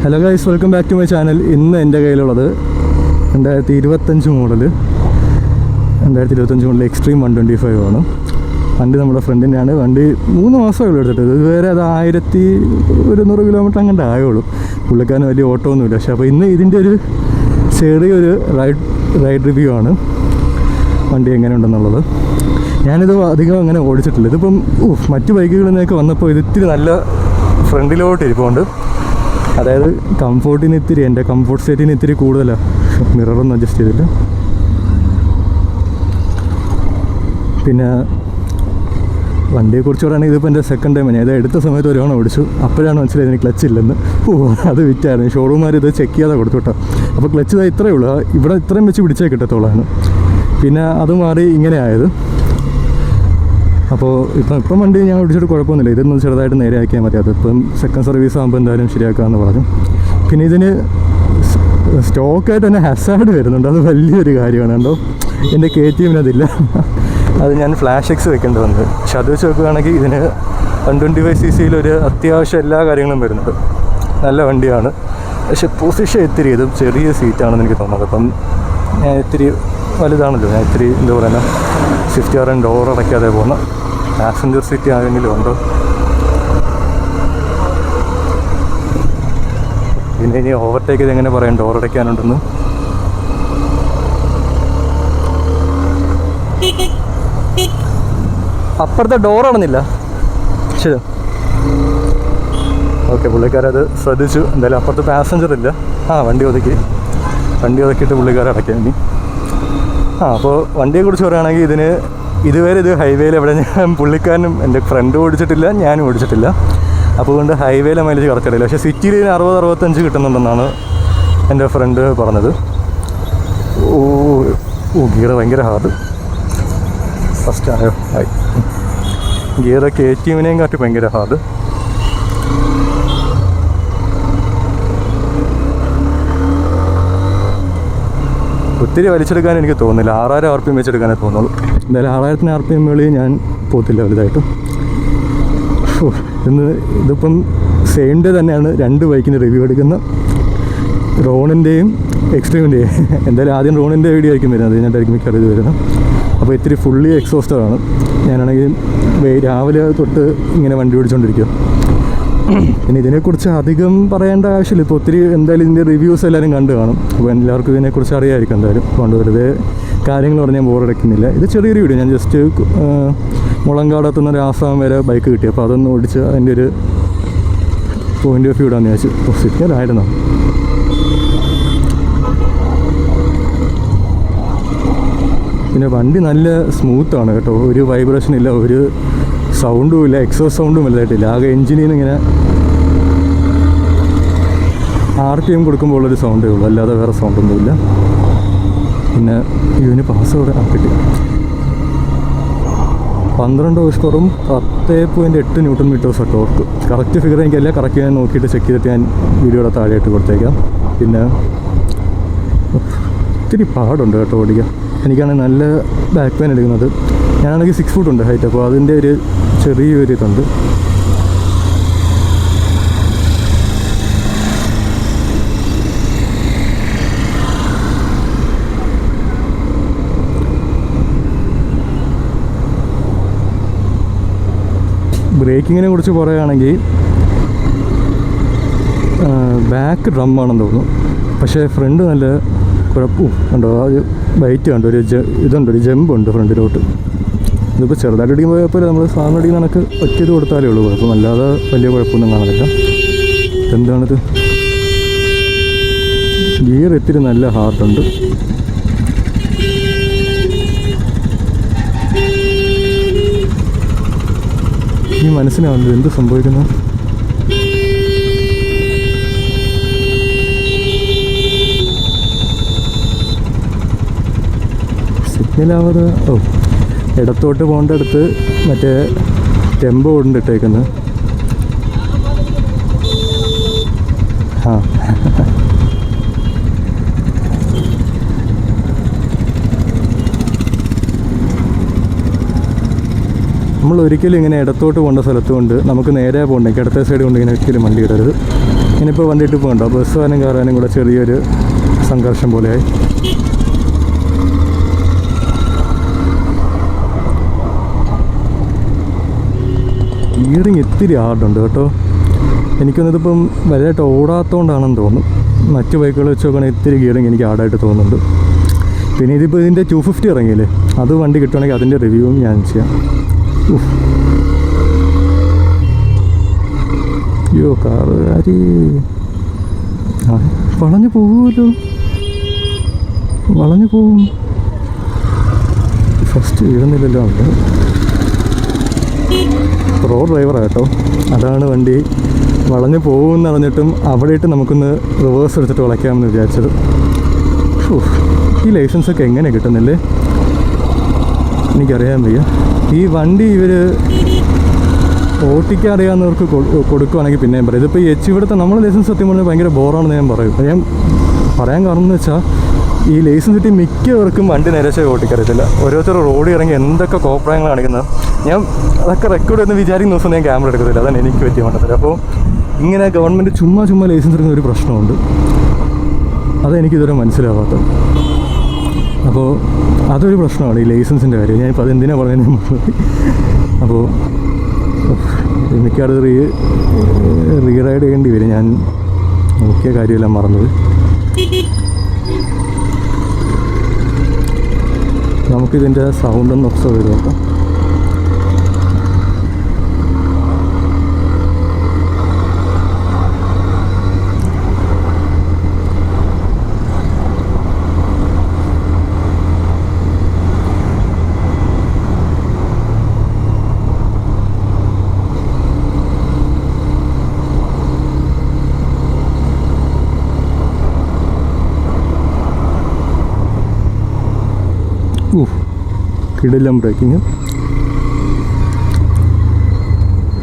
Hello guys, welcome back to my channel. ഇന്ന് എൻ്റെ കയ്യിലുള്ളത് 2025 മോഡൽ എക്സ്ട്രീം 125 ആണ്. വണ്ടി നമ്മുടെ ഫ്രണ്ടിൻ്റെയാണ്. വണ്ടി 3 മാസമേ എടുത്തിട്ട്, ഇതുവരെ അത് 1100 കിലോമീറ്റർ അങ്ങോട്ട് ആയുള്ളൂ. പുള്ളിക്കാരന് വലിയ ഓട്ടമൊന്നുമില്ല. പക്ഷേ അപ്പോൾ ഇന്ന് ഇതിൻ്റെ ഒരു ചെറിയൊരു റൈഡ് റിവ്യൂ ആണ്, വണ്ടി എങ്ങനെ ഉണ്ടെന്നുള്ളത്. ഞാനിത് അധികം അങ്ങനെ ഓടിച്ചിട്ടില്ല. ഇതിപ്പം മറ്റു ബൈക്കുകളിൽ നിന്നൊക്കെ വന്നപ്പോൾ ഇത് ഇത്തിരി നല്ല ഫ്രണ്ടിലോട്ട് ഇരിപ്പുണ്ട്. അതായത് കംഫോർട്ടിന് ഇത്തിരി, എൻ്റെ കംഫോർട്ട് സ്റ്റേറ്റിന് ഇത്തിരി കൂടുതലാണ്. മിററൊന്നും അഡ്ജസ്റ്റ് ചെയ്തിട്ട്. പിന്നെ വണ്ടിയെക്കുറിച്ച് പറയുകയാണെങ്കിൽ ഇതിപ്പോൾ എൻ്റെ സെക്കൻഡ് ടൈം. ഞാൻ ഇത് എടുത്ത സമയത്ത് ഒരു തവണ ഓടിച്ചു. അപ്പോഴാണ് മനസ്സിലായത് ഇതിന് ക്ലച്ച് ഇല്ലെന്ന്. അത് വിറ്റായിരുന്നു. ഷോറൂമാർ ഇത് ചെക്ക് ചെയ്യാതെ കൊടുത്തു കേട്ടോ. അപ്പോൾ ക്ലച്ച് ഇതാ ഇത്രയേ ഉള്ളൂ. ഇവിടെ ഇത്രയും വെച്ച് പിടിച്ചേ കിട്ടത്തോളാണ്. പിന്നെ അത് മാറി ഇങ്ങനെ ആയത്. അപ്പോൾ ഇപ്പം വണ്ടി ഞാൻ ഓടിച്ചിട്ട് കുഴപ്പമൊന്നുമില്ല. ഇതൊന്ന് ചെറുതായിട്ട് നേരെയാക്കിയാൽ മതി. അതിപ്പം സെക്കൻഡ് സർവീസ് ആകുമ്പോൾ എന്തായാലും ശരിയാക്കാമെന്ന് പറഞ്ഞു. പിന്നെ ഇതിന് സ്റ്റോക്കായിട്ട് തന്നെ ഹസാർഡ് വരുന്നുണ്ട്. അത് വലിയൊരു കാര്യമാണ് കേട്ടോ. എൻ്റെ KTM അതില്ല. അത് ഞാൻ ഫ്ലാഷ് എക്സ് വെക്കേണ്ടി വന്നത്. പക്ഷെ അത് വെച്ച് നോക്കുകയാണെങ്കിൽ ഇതിന് 125cc ഒരു അത്യാവശ്യം എല്ലാ കാര്യങ്ങളും വരുന്നുണ്ട്. നല്ല വണ്ടിയാണ്. പക്ഷെ പൊസിഷൻ ഇത്തിരി ഇതും ചെറിയ സീറ്റാണെന്ന് എനിക്ക് തോന്നുന്നത്. അപ്പം ഞാൻ ഇത്തിരി വലുതാണല്ലോ, ഞാൻ ഇത്തിരി എന്താ പറയുക, സ്വിഫ്റ്റ് കാരൻ ഡോർ അടയ്ക്കാതെ പോകുന്ന പാസഞ്ചർ സീറ്റ് ആരെങ്കിലും ഉണ്ടോ. പിന്നെ ഇനി ഓവർടേക്ക് ഇത് എങ്ങനെ പറയാം, ഡോർ അടയ്ക്കാനുണ്ടെന്ന്. അപ്പുറത്തെ ഡോർ അടഞ്ഞില്ല. ശരി, ഓക്കെ. പുള്ളിക്കാരത് ശ്രദ്ധിച്ചു. എന്തായാലും അപ്പുറത്ത് പാസഞ്ചർ ഇല്ല. വണ്ടി ഒതുക്കിയിട്ട് പുള്ളിക്കാരടയ്ക്കാം ഇനി. അപ്പോൾ വണ്ടിയെക്കുറിച്ച് പറയുകയാണെങ്കിൽ ഇതുവരെ ഇത് ഹൈവേയിൽ എവിടെ ഞാൻ പുള്ളിക്കാരനും എൻ്റെ ഫ്രണ്ടും ഓടിച്ചിട്ടില്ല, ഞാനും ഓടിച്ചിട്ടില്ല. അപ്പോൾ കൊണ്ട് ഹൈവേയിലെ മൈലേജ് കറക്റ്റായില്ല. പക്ഷേ സിറ്റിയിൽ 60-65 കിട്ടുന്നുണ്ടെന്നാണ് എൻ്റെ ഫ്രണ്ട് പറഞ്ഞത്. ഗിയർ ഭയങ്കര ഹാർഡ്. ഫസ്റ്റ് ആയോ? ആയി. ഗിയർ KTMനെയും കാട്ടി ഭയങ്കര ഹാർഡ്. ഒത്തിരി വലിച്ചെടുക്കാൻ എനിക്ക് തോന്നുന്നില്ല. 6000 RPM വെച്ചെടുക്കാനേ തോന്നുള്ളൂ. എന്തായാലും 6000 RPM ഞാൻ പോത്തില്ല വലുതായിട്ടും. ഇതിപ്പം സെയിം ഡേ തന്നെയാണ് 2 ബൈക്കിന് റിവ്യൂ എടുക്കുന്നത്, റോണിൻ്റെയും എക്സ്ട്രീമിൻ്റെയും. എന്തായാലും ആദ്യം റോണിൻ്റെ വീഡിയോ ആയിരിക്കും വരുന്നത്, അതിനായിട്ടായിരിക്കും മിക്കവാറും ഇത് വരുന്നത്. അപ്പോൾ ഇത്തിരി ഫുള്ളി എക്സോസ്റ്റഡാണ്. ഞാനാണെങ്കിൽ രാവിലെ തൊട്ട് ഇങ്ങനെ വണ്ടി ഓടിച്ചുകൊണ്ടിരിക്കുക. പിന്നെ ഇതിനെക്കുറിച്ച് അധികം പറയേണ്ട ആവശ്യമില്ല. ഇപ്പോൾ ഒത്തിരി എന്തായാലും ഇതിൻ്റെ റിവ്യൂസ് എല്ലാവരും കണ്ടു കാണും. അപ്പോൾ എല്ലാവർക്കും ഇതിനെക്കുറിച്ച് അറിയാമായിരിക്കും. എന്തായാലും കൊണ്ട് വെറുതെ കാര്യങ്ങൾ പറഞ്ഞാൽ ബോറടിക്കുന്നില്ല. ഇത് ചെറിയൊരു വീഡിയോ. ഞാൻ ജസ്റ്റ് മുളങ്കാടെത്തുന്ന ഒരു ആസാം വരെ ബൈക്ക് കിട്ടി. അപ്പോൾ അതൊന്ന് ഓടിച്ച് അതിൻ്റെ ഒരു പോയിൻ്റ് ഓഫ് വ്യൂ ഇടാന്ന് ചോദിച്ചു. സിഗ്നലായിരുന്നോ? പിന്നെ വണ്ടി നല്ല സ്മൂത്താണ് കേട്ടോ. ഒരു വൈബ്രേഷൻ ഇല്ല, ഒരു സൗണ്ടും ഇല്ല, എക്സോസ്റ്റ് സൗണ്ടും വലുതായിട്ടില്ല. ആകെ എൻജിനിൽ നിന്ന് ഇങ്ങനെ RPM കൊടുക്കുമ്പോഴുള്ളൊരു സൗണ്ടേ ഉള്ളൂ, അല്ലാതെ വേറെ സൗണ്ടൊന്നുമില്ല. പിന്നെ ഇതിന് പാസ്വേഡ് കിട്ടി. 12 ഹോഴ്സ്പവറും 10.8 Nm ടോർക്ക്. കറക്റ്റ് ഫിഗർ എനിക്കല്ല, കറക്റ്റ് ഞാൻ നോക്കിയിട്ട് ചെക്ക് ചെയ്തിട്ട് ഞാൻ വീഡിയോയുടെ താഴെയായിട്ട് കൊടുത്തേക്കാം. പിന്നെ ഒത്തിരി പാടുണ്ട് കേട്ടോ ഓടിക്കാൻ. എനിക്കാണെങ്കിൽ നല്ല ബാക്ക് പെയിൻ എടുക്കുന്നത്. ഞാനാണെങ്കിൽ 6 foot ഉണ്ട് ഹൈറ്റ്. അപ്പോൾ അതിൻ്റെ ഒരു ചെറിയൊരു ഇതുണ്ട്. ബ്രേക്കിങ്ങിനെ കുറിച്ച് പറയുകയാണെങ്കിൽ ബാക്ക് ഡ്രം ആണെന്ന് തോന്നുന്നു. പക്ഷേ ഫ്രണ്ട് നല്ല കുഴപ്പവും ഉണ്ടോ. അത് ബൈറ്റ് കണ്ടോ, ഒരു ഇതുണ്ട്, ഒരു ജമ്പുണ്ട് ഫ്രണ്ടിലോട്ട്. ഇതിപ്പോൾ ചെറുതായിട്ട് അടിക്കുമ്പോൾ കുഴപ്പമില്ല. നമ്മൾ സാധാരണ അടിക്കുന്ന കണക്ക് ഒറ്റത് കൊടുത്താലേ ഉള്ളൂ കുഴപ്പം. അല്ലാതെ വലിയ കുഴപ്പമൊന്നും കാണുന്നില്ല. എന്താണിത്? ഗിയർ ഇത്തിരി നല്ല ഹാർഡുണ്ട്. ഈ മനസ്സിലാവുന്നത് എന്ത് സംഭവിക്കുന്നു. സിഗ്നലാവാതെ ഇടത്തോട്ട് പോകേണ്ട അടുത്ത് മറ്റേ ടെമ്പോ കൊണ്ടിട്ടേക്കുന്നത്. നമ്മൾ ഒരിക്കലും ഇങ്ങനെ ഇടത്തോട്ട് പോകേണ്ട സ്ഥലത്ത് കൊണ്ട് നമുക്ക് നേരെ പോകണ്ടെങ്കിൽ ഇടത്തെ സൈഡ് കൊണ്ട് ഇങ്ങനെ ഒരിക്കലും വണ്ടി ഇടരുത്. ഇനിയിപ്പോൾ വണ്ടി ഇട്ട് പോകണ്ടോ, ബസ്സുകാരനും കാറാനും കൂടെ ചെറിയൊരു സംഘർഷം പോലെയായി. ഗിയറിങ് ഇത്തിരി ഹാർഡുണ്ട് കേട്ടോ. എനിക്കൊന്നിതിപ്പം വലുതായിട്ട് ഓടാത്തതുകൊണ്ടാണെന്ന് തോന്നുന്നു. മറ്റ് ബൈക്കുകൾ വെച്ച് നോക്കുകയാണെങ്കിൽ ഇത്തിരി ഗിയറിങ് എനിക്ക് ഹാർഡായിട്ട് തോന്നുന്നുണ്ട്. പിന്നെ ഇതിപ്പോൾ ഇതിൻ്റെ 250 ഇറങ്ങിയില്ലേ, അത് വണ്ടി കിട്ടുവാണെങ്കിൽ അതിൻ്റെ റിവ്യൂവും ഞാൻ ചെയ്യാം. അയ്യോ കാറുകാരി വളഞ്ഞു പോകുമല്ലോ, വളഞ്ഞു പോകും. ഫസ്റ്റ് വീഴുന്നില്ലല്ലോ. ഉണ്ട് പ്രോ ഡ്രൈവറാണ് കേട്ടോ. അതാണ് വണ്ടി വളഞ്ഞു പോകുമെന്ന് അറിഞ്ഞിട്ടും അവിടെ ഇട്ട് നമുക്കൊന്ന് റിവേഴ്സ് എടുത്തിട്ട് വളയ്ക്കാമെന്ന് വിചാരിച്ചത്. ഈ ലൈസൻസൊക്കെ എങ്ങനെ കിട്ടുന്നില്ലേ എനിക്കറിയാൻ വയ്യ. ഈ വണ്ടി ഇവർ ഓട്ടിക്കാൻ അറിയാവുന്നവർക്ക് കൊടുക്കുകയാണെങ്കിൽ പിന്നെയും പറയും. ഇതിപ്പോൾ ഈ ഇവിടുത്തെ നമ്മളെ ലൈസൻസ് സത്യം പറഞ്ഞാൽ ഭയങ്കര ബോറാണെന്ന് ഞാൻ പറയും. ഞാൻ പറയാൻ കാരണം എന്ന് വെച്ചാൽ ഈ ലൈസൻസ് കിട്ടി മിക്കവർക്കും വണ്ടി നിരച്ച് ഓട്ടിക്കറിയത്തില്ല. ഓരോരുത്തർ റോഡിൽ ഇറങ്ങി എന്തൊക്കെ കോപ്രായങ്ങൾ കാണിക്കുന്നത് ഞാൻ അതൊക്കെ റെക്കോർഡ് എന്ന് വിചാരിക്കുന്ന ദിവസം ഞാൻ ക്യാമറ എടുക്കത്തില്ല. അതാണ് എനിക്ക് പറ്റിയ മണ്ടത്തില്ല. അപ്പോൾ ഇങ്ങനെ ഗവൺമെൻറ് ചുമ്മാ ലൈസൻസ് എടുക്കുന്ന ഒരു പ്രശ്നമുണ്ട്. അതെനിക്കിതുവരെ മനസ്സിലാവാത്തത്. അപ്പോൾ അതൊരു പ്രശ്നമാണ് ഈ ലൈസൻസിൻ്റെ കാര്യം. ഞാനിപ്പോൾ അതെന്തിനാണ് പറയുന്നത്. അപ്പോൾ എനിക്കത് റീറൈഡ് ചെയ്യേണ്ടി വരും. ഞാൻ നോക്കിയ കാര്യമെല്ലാം മറന്നത്. നമുക്കിതിൻ്റെ സൗണ്ടൊന്ന് ഒബ്സർവ് ചെയ്ത് നോക്കാം. കിടിലം ബ്രേക്കിങ്.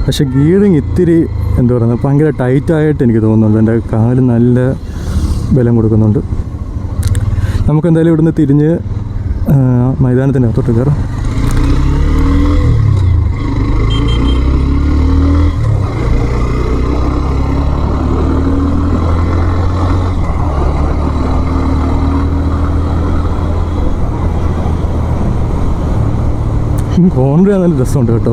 പക്ഷെ ഗിയറിങ് ഇത്തിരി എന്താ പറയുന്നത് ഭയങ്കര ടൈറ്റായിട്ട് എനിക്ക് തോന്നുന്നുണ്ട്. എൻ്റെ കാല് നല്ല ബലം കൊടുക്കുന്നുണ്ട്. നമുക്കെന്തായാലും ഇവിടുന്ന് തിരിഞ്ഞ് മൈതാനത്തിനകത്തോട്ട് കയറാം. കോൺട്രി നല്ല രസമുണ്ട് കേട്ടോ.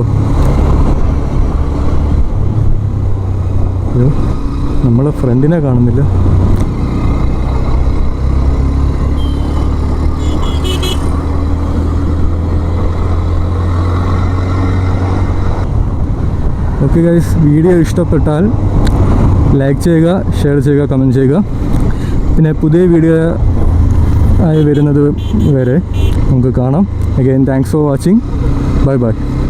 നമ്മളെ ഫ്രണ്ടിനെ കാണുന്നില്ല. ഓക്കെ ഗൈസ്, വീഡിയോ ഇഷ്ടപ്പെട്ടാൽ ലൈക്ക് ചെയ്യുക, ഷെയർ ചെയ്യുക, കമൻറ്റ് ചെയ്യുക. പിന്നെ പുതിയ വീഡിയോ ആയി വരുന്നത് വരെ നമുക്ക് കാണാം. Again thanks for watching. Bye bye.